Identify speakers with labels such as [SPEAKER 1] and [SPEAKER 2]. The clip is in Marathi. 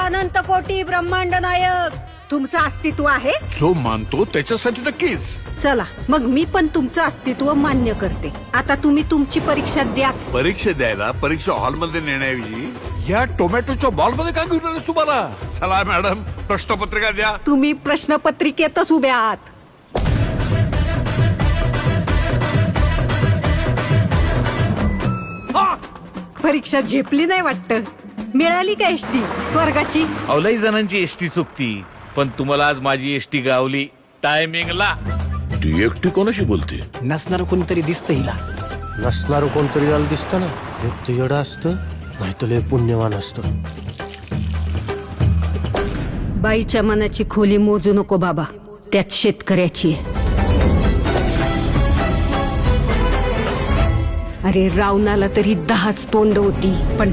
[SPEAKER 1] अनंत कोटी ब्रह्मांड नायक तुमचं अस्तित्व आहे.
[SPEAKER 2] जो मानतो त्याच्यासाठी नक्कीच.
[SPEAKER 1] चला मग मी पण तुमचं अस्तित्व मान्य करते. आता तुम्ही तुमची परीक्षा द्याच.
[SPEAKER 2] परीक्षा द्यायला परीक्षा हॉलमध्ये नेण्याऐवजी या टोमॅटोच्या बॉलमध्ये का घेऊन आलेस तुम्हाला? चला मॅडम, प्रश्नपत्रिका द्या.
[SPEAKER 1] तुम्ही प्रश्नपत्रिकेतच उभे आहात. परीक्षा झेपली नाही वाटतं. मिळाली का एसटी स्वर्गाची?
[SPEAKER 3] अवलाई जणांची एसटी चुकती, पण तुम्हाला आज माझी एसटी गावली टायमिंगला.
[SPEAKER 2] ती एकटी कोणाशी बोलते?
[SPEAKER 4] नसणार कोणतरी दिसतं हिला.
[SPEAKER 5] नसणार कोणतरी याला दिसतं ना. एक तर येडं असतं, नाही तर लय पुण्यवान असतं.
[SPEAKER 1] बाईच्या मनाची खोली मोजू नको बाबा, त्यात शेतकऱ्याची आहे. अरे रावणाला तरी 10च तोंड होती, पण